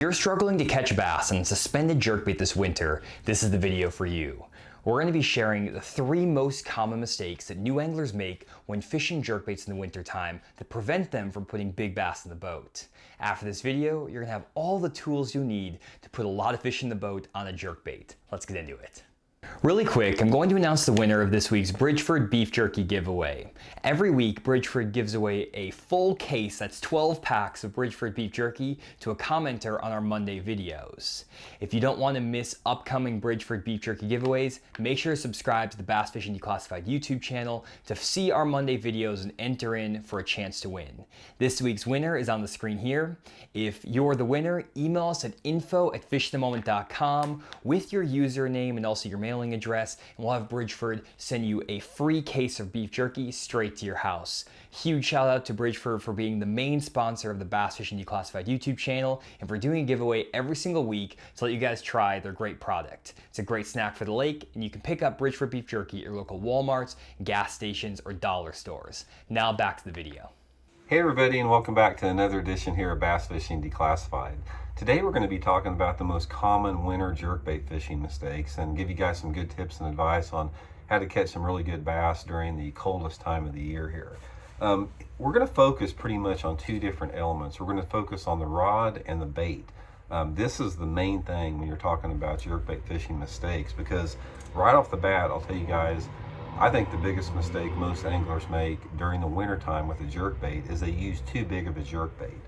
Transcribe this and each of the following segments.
If you're struggling to catch bass on suspended jerkbait this winter, this is the video for you. We're going to be sharing the 3 most common mistakes that new anglers make when fishing jerkbaits in the wintertime that prevent them from putting big bass in the boat. After this video, you're going to have all the tools you need to put a lot of fish in the boat on a jerkbait. Let's get into it. Really quick, I'm going to announce the winner of this week's Bridgeford Beef Jerky giveaway. Every week, Bridgeford gives away a full case, that's 12 packs of Bridgeford Beef Jerky, to a commenter on our Monday videos. If you don't want to miss upcoming Bridgeford Beef Jerky giveaways, make sure to subscribe to the Bass Fishing Declassified YouTube channel to see our Monday videos and enter in for a chance to win. This week's winner is on the screen here. If you're the winner, email us at info@fishthemoment.com with your username and also your mailing address, and we'll have Bridgeford send you a free case of beef jerky straight to your house. Huge shout out to Bridgeford for being the main sponsor of the Bass Fishing Declassified YouTube channel and for doing a giveaway every single week to let you guys try their great product. It's a great snack for the lake, and you can pick up Bridgeford Beef Jerky at your local Walmarts, gas stations, or dollar stores. Now back to the video. Hey everybody, and welcome back to another edition here of Bass Fishing Declassified. Today we're going to be talking about the most common winter jerkbait fishing mistakes and give you guys some good tips and advice on how to catch some really good bass during the coldest time of the year here. We're going to focus pretty much on 2 different elements. We're going to focus on the rod and the bait. This is the main thing when you're talking about jerkbait fishing mistakes, because right off the bat, I'll tell you guys, I think the biggest mistake most anglers make during the winter time with a jerkbait is they use too big of a jerkbait.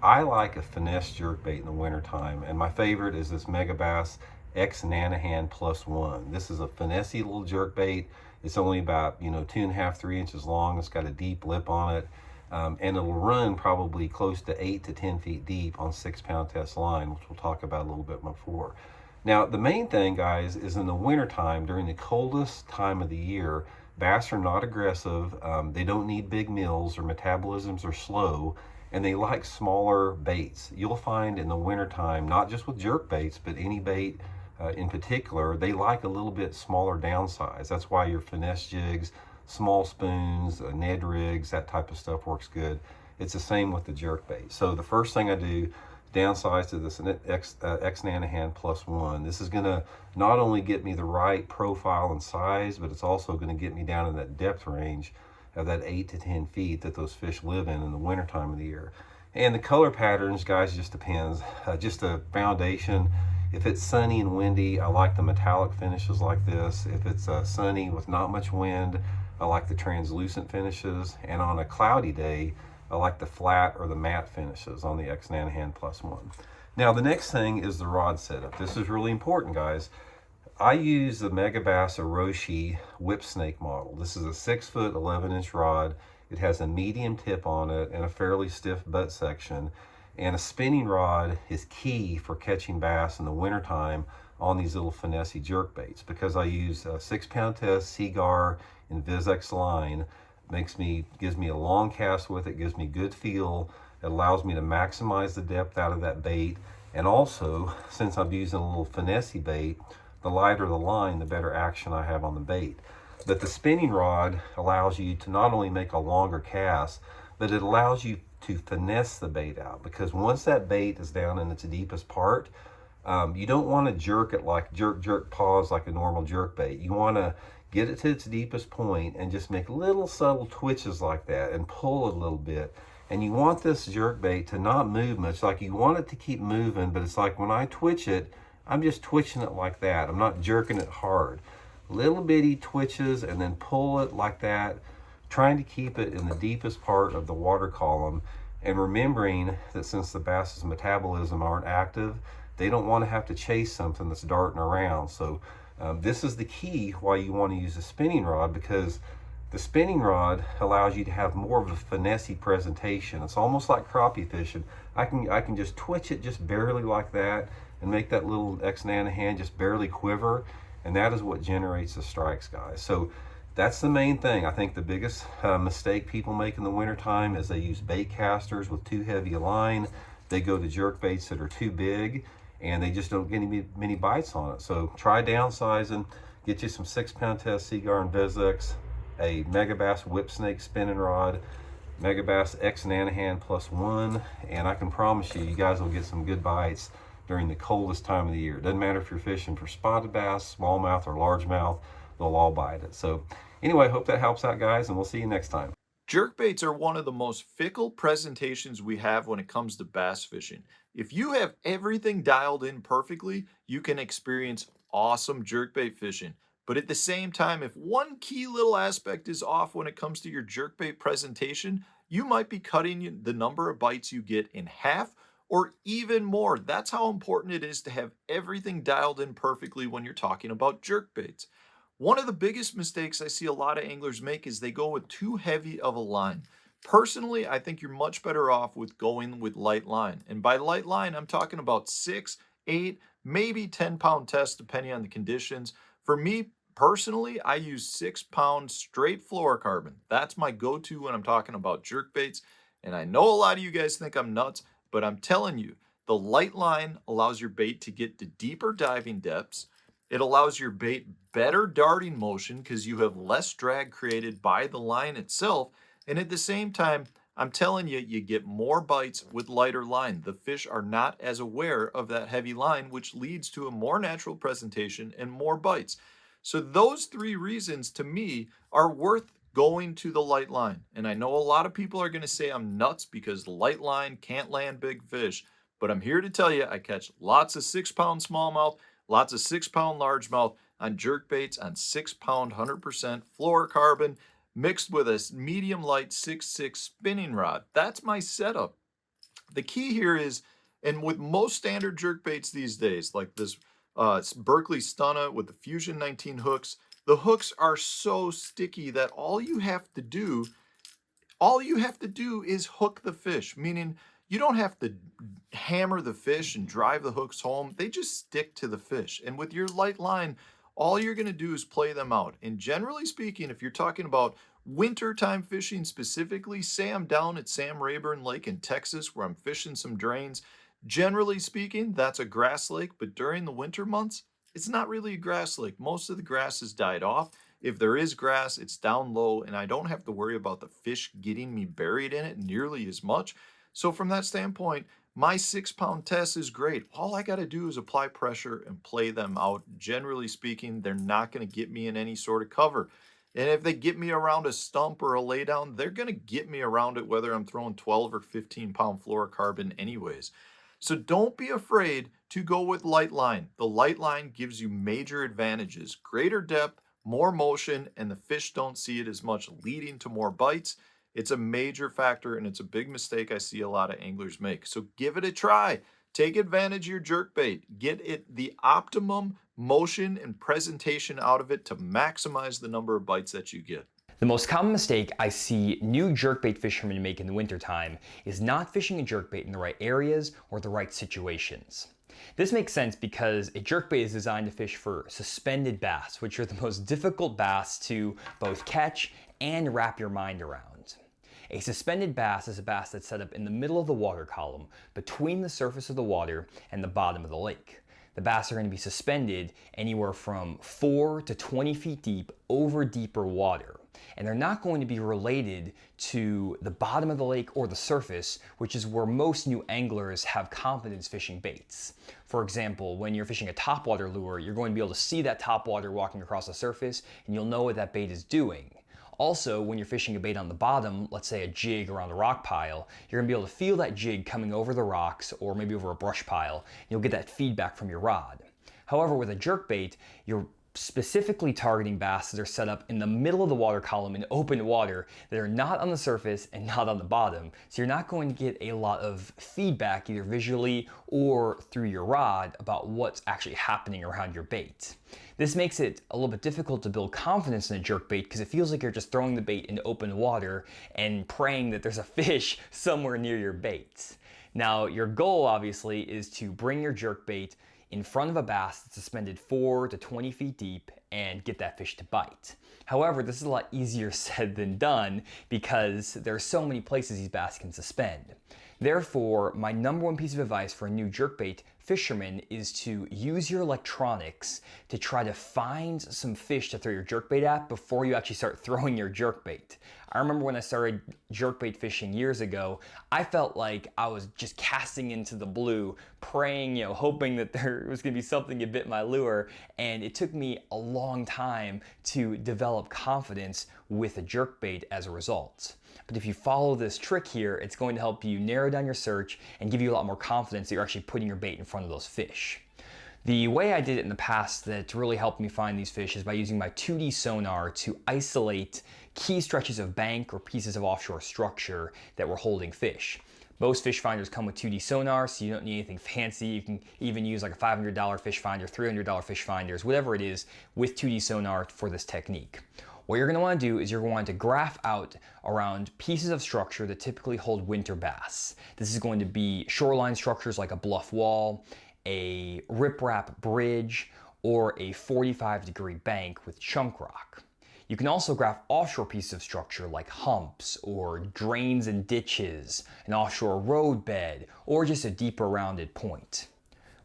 I like a finesse jerkbait in the winter time, and my favorite is this Megabass X Nanohan +1. This is a finessey little jerkbait. It's only about 2.5 to 3 inches long. It's got a deep lip on it, and it'll run probably close to 8 to 10 feet deep on 6-pound test line, which we'll talk about a little bit before. Now, the main thing, guys, is in the wintertime, during the coldest time of the year, bass are not aggressive. They don't need big meals, or metabolisms are slow, and they like smaller baits. You'll find in the wintertime, not just with jerk baits, but any bait in particular, they like a little bit smaller downsize. That's why your finesse jigs, small spoons, Ned rigs, that type of stuff works good. It's the same with the jerk bait. So the first thing I do, downsize to this X Nanohan +1. This is going to not only get me the right profile and size, but it's also going to get me down in that depth range of that 8 to 10 feet that those fish live in the winter time of the year. And the color patterns, guys, just depends. Just a foundation. If it's sunny and windy, I like the metallic finishes like this. If it's sunny with not much wind, I like the translucent finishes. And on a cloudy day, I like the flat or the matte finishes on the X Nanohan +1. Now, the next thing is the rod setup. This is really important, guys. I use the Megabass Oroshi whip snake model. This is a 6-foot, 11-inch rod. It has a medium tip on it and a fairly stiff butt section. And a spinning rod is key for catching bass in the wintertime on these little finessey jerk baits, because I use a 6-pound test Seagar and VizX line. Gives me a long cast with it, gives me good feel. It allows me to maximize the depth out of that bait. And also, since I'm using a little finessey bait, the lighter the line, the better action I have on the bait. But the spinning rod allows you to not only make a longer cast, but it allows you to finesse the bait out, because once that bait is down in its deepest part, you don't want to jerk it like jerk pause like a normal jerk bait. You want to get it to its deepest point and just make little subtle twitches like that and pull it a little bit. And you want this jerk bait to not move much. Like, you want it to keep moving, but it's like when I twitch it, I'm just twitching it like that. I'm not jerking it hard. Little bitty twitches, and then pull it like that, trying to keep it in the deepest part of the water column, and remembering that since the bass's metabolism aren't active, they don't want to have to chase something that's darting around. So this is the key why you want to use a spinning rod, because the spinning rod allows you to have more of a finessey presentation. It's almost like crappie fishing. I can just twitch it just barely like that and make that little X Nanohan just barely quiver, and that is what generates the strikes, guys. So that's the main thing. I think the biggest mistake people make in the wintertime is they use bait casters with too heavy a line. They go to jerk baits that are too big, and they just don't get many bites on it. So try downsizing. Get you some 6-pound test Seagar and VizX, a Megabass whip snake spinning rod. Megabass X Nanahan +1, and I can promise you, you guys will get some good bites during the coldest time of the year. It doesn't matter if you're fishing for spotted bass, smallmouth, or largemouth, they'll all bite it. So anyway, hope that helps out, guys, and we'll see you next time. Jerkbaits are one of the most fickle presentations we have when it comes to bass fishing. If you have everything dialed in perfectly, you can experience awesome jerkbait fishing. But at the same time, if one key little aspect is off when it comes to your jerkbait presentation, you might be cutting the number of bites you get in half or even more. That's how important it is to have everything dialed in perfectly when you're talking about jerkbaits. One of the biggest mistakes I see a lot of anglers make is they go with too heavy of a line. Personally, I think you're much better off with going with light line. And by light line, I'm talking about 6, 8, maybe 10-pound tests depending on the conditions. For me personally, I use 6-pound straight fluorocarbon. That's my go-to when I'm talking about jerkbaits. And I know a lot of you guys think I'm nuts, but I'm telling you, the light line allows your bait to get to deeper diving depths. It allows your bait better darting motion because you have less drag created by the line itself. And at the same time, I'm telling you, you get more bites with lighter line. The fish are not as aware of that heavy line, which leads to a more natural presentation and more bites. So those 3 reasons to me are worth going to the light line. And I know a lot of people are going to say I'm nuts because the light line can't land big fish. But I'm here to tell you, I catch lots of 6-pound smallmouth, lots of 6-pound largemouth on jerkbaits on 6-pound 100% fluorocarbon mixed with a medium light 6.6 spinning rod. That's my setup. The key here is, and with most standard jerkbaits these days, like this Berkeley Stunna with the Fusion 19 hooks, the hooks are so sticky that all you have to do is hook the fish, meaning you don't have to hammer the fish and drive the hooks home. They just stick to the fish. And with your light line, all you're going to do is play them out. And generally speaking, if you're talking about wintertime fishing specifically, say I'm down at Sam Rayburn Lake in Texas where I'm fishing some drains. Generally speaking, that's a grass lake, but during the winter months, it's not really a grass lake. Most of the grass has died off. If there is grass, it's down low, and I don't have to worry about the fish getting me buried in it nearly as much. So from that standpoint, my 6-pound test is great. All I got to do is apply pressure and play them out. Generally speaking, they're not going to get me in any sort of cover. And if they get me around a stump or a laydown, they're going to get me around it whether I'm throwing 12 or 15-pound fluorocarbon anyways. So don't be afraid to go with light line. The light line gives you major advantages, greater depth, more motion, and the fish don't see it as much, leading to more bites. It's a major factor, and it's a big mistake I see a lot of anglers make. So give it a try. Take advantage of your jerkbait. Get it the optimum motion and presentation out of it to maximize the number of bites that you get. The most common mistake I see new jerkbait fishermen make in the wintertime is not fishing a jerkbait in the right areas or the right situations. This makes sense because a jerkbait is designed to fish for suspended bass, which are the most difficult bass to both catch and wrap your mind around. A suspended bass is a bass that's set up in the middle of the water column between the surface of the water and the bottom of the lake. The bass are going to be suspended anywhere from 4 to 20 feet deep over deeper water. And they're not going to be related to the bottom of the lake or the surface, which is where most new anglers have confidence fishing baits. For example, when you're fishing a topwater lure, you're going to be able to see that topwater walking across the surface, and you'll know what that bait is doing. Also, when you're fishing a bait on the bottom, let's say a jig around a rock pile, you're gonna be able to feel that jig coming over the rocks or maybe over a brush pile. You'll get that feedback from your rod. However, with a jerkbait, you're specifically targeting bass that are set up in the middle of the water column in open water that are not on the surface and not on the bottom. So you're not going to get a lot of feedback either visually or through your rod about what's actually happening around your bait. This makes it a little bit difficult to build confidence in a jerkbait because it feels like you're just throwing the bait into open water and praying that there's a fish somewhere near your bait. Now, your goal obviously is to bring your jerkbait in front of a bass that's suspended 4 to 20 feet deep and get that fish to bite. However, this is a lot easier said than done because there are so many places these bass can suspend. Therefore, my number one piece of advice for a new jerkbait fishermen is to use your electronics to try to find some fish to throw your jerkbait at before you actually start throwing your jerkbait. I remember when I started jerkbait fishing years ago, I felt like I was just casting into the blue, praying, hoping that there was gonna be something that bit my lure, and it took me a long time to develop confidence with a jerkbait as a result. But if you follow this trick here, it's going to help you narrow down your search and give you a lot more confidence that you're actually putting your bait in front of those fish. The way I did it in the past that really helped me find these fish is by using my 2D sonar to isolate key stretches of bank or pieces of offshore structure that were holding fish. Most fish finders come with 2D sonar, so you don't need anything fancy. You can even use like a $500 fish finder, $300 fish finders, whatever it is, with 2D sonar for this technique. What you're gonna wanna do is you're going to graph out around pieces of structure that typically hold winter bass. This is going to be shoreline structures like a bluff wall, a riprap bridge, or a 45-degree bank with chunk rock. You can also graph offshore pieces of structure like humps or drains and ditches, an offshore road bed, or just a deeper rounded point.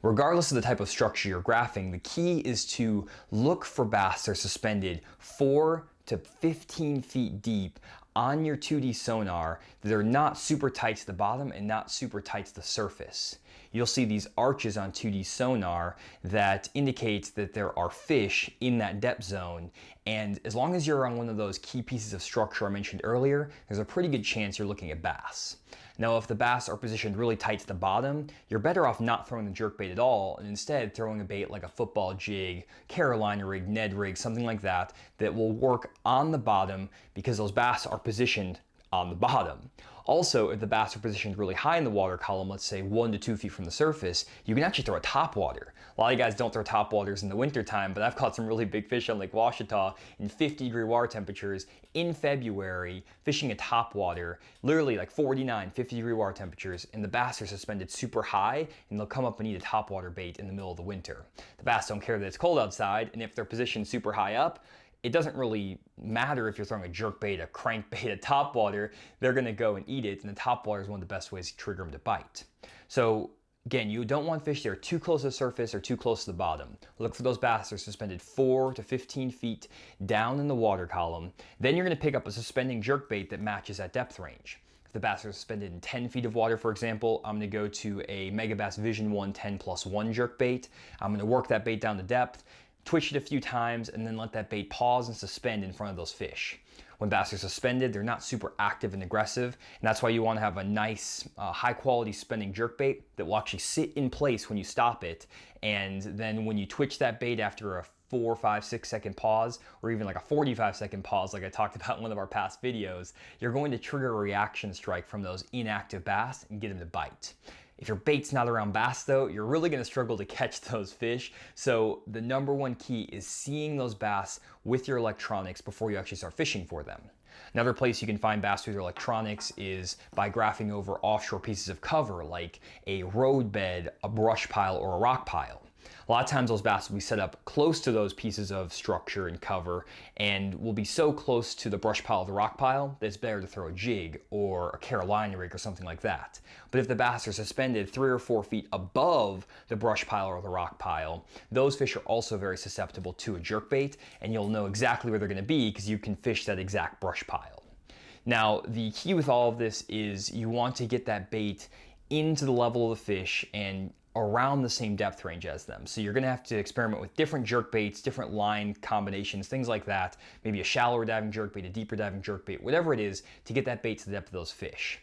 Regardless of the type of structure you're graphing, the key is to look for bass that are suspended 4 to 15 feet deep on your 2D sonar that are not super tight to the bottom and not super tight to the surface. You'll see these arches on 2D sonar that indicates that there are fish in that depth zone, and as long as you're on one of those key pieces of structure I mentioned earlier, there's a pretty good chance you're looking at bass. Now, if the bass are positioned really tight to the bottom, you're better off not throwing the jerkbait at all and instead throwing a bait like a football jig, Carolina rig, Ned rig, something like that, that will work on the bottom because those bass are positioned on the bottom. Also, if the bass are positioned really high in the water column, let's say 1 to 2 feet from the surface, you can actually throw a topwater. A lot of you guys don't throw topwaters in the winter time, but I've caught some really big fish on Lake Washita in 50-degree water temperatures in February, fishing a topwater, literally like 49, 50-degree water temperatures, and the bass are suspended super high, and they'll come up and eat a topwater bait in the middle of the winter. The bass don't care that it's cold outside, and if they're positioned super high up, it doesn't really matter if you're throwing a jerkbait, a crankbait, a topwater, they're gonna go and eat it, and the topwater is one of the best ways to trigger them to bite. So again, you don't want fish that are too close to the surface or too close to the bottom. Look for those bass that are suspended 4 to 15 feet down in the water column. Then you're gonna pick up a suspending jerkbait that matches that depth range. If the bass are suspended in 10 feet of water, for example, I'm gonna go to a Megabass Vision 1 10+1 jerkbait. I'm gonna work that bait down to depth, twitch it a few times, and then let that bait pause and suspend in front of those fish. When bass are suspended, they're not super active and aggressive, and that's why you want to have a nice, high-quality spinning jerkbait that will actually sit in place when you stop it, and then when you twitch that bait after a 4, 5, 6 second pause, or even like a 45-second pause like I talked about in one of our past videos, you're going to trigger a reaction strike from those inactive bass and get them to bite. If your bait's not around bass though, you're really gonna struggle to catch those fish. So the number one key is seeing those bass with your electronics before you actually start fishing for them. Another place you can find bass with your electronics is by graphing over offshore pieces of cover like a road bed, a brush pile, or a rock pile. A lot of times those bass will be set up close to those pieces of structure and cover and will be so close to the brush pile or the rock pile that it's better to throw a jig or a Carolina rig or something like that. But if the bass are suspended 3 or 4 feet above the brush pile or the rock pile, those fish are also very susceptible to a jerkbait, and you'll know exactly where they're going to be because you can fish that exact brush pile. Now, the key with all of this is you want to get that bait into the level of the fish and around the same depth range as them. So you're gonna have to experiment with different jerkbaits, different line combinations, things like that. Maybe a shallower diving jerkbait, a deeper diving jerkbait, whatever it is, to get that bait to the depth of those fish.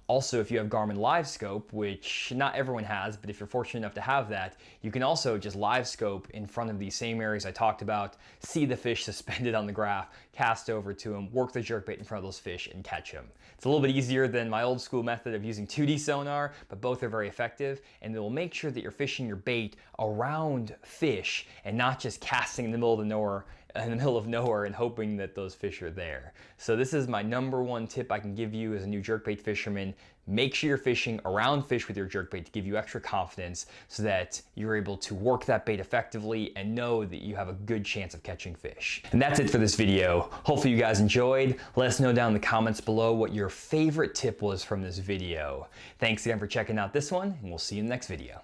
Also, if you have Garmin Live Scope, which not everyone has, but if you're fortunate enough to have that, you can also just live scope in front of these same areas I talked about, see the fish suspended on the graph, cast over to them, work the jerkbait in front of those fish and catch them. It's a little bit easier than my old school method of using 2D sonar, but both are very effective, and it will make sure that you're fishing your bait around fish and not just casting in the middle of nowhere and hoping that those fish are there. So this is my number one tip I can give you as a new jerkbait fisherman. Make sure you're fishing around fish with your jerkbait to give you extra confidence so that you're able to work that bait effectively and know that you have a good chance of catching fish. And that's it for this video. Hopefully you guys enjoyed. Let us know down in the comments below what your favorite tip was from this video. Thanks again for checking out this one, and we'll see you in the next video.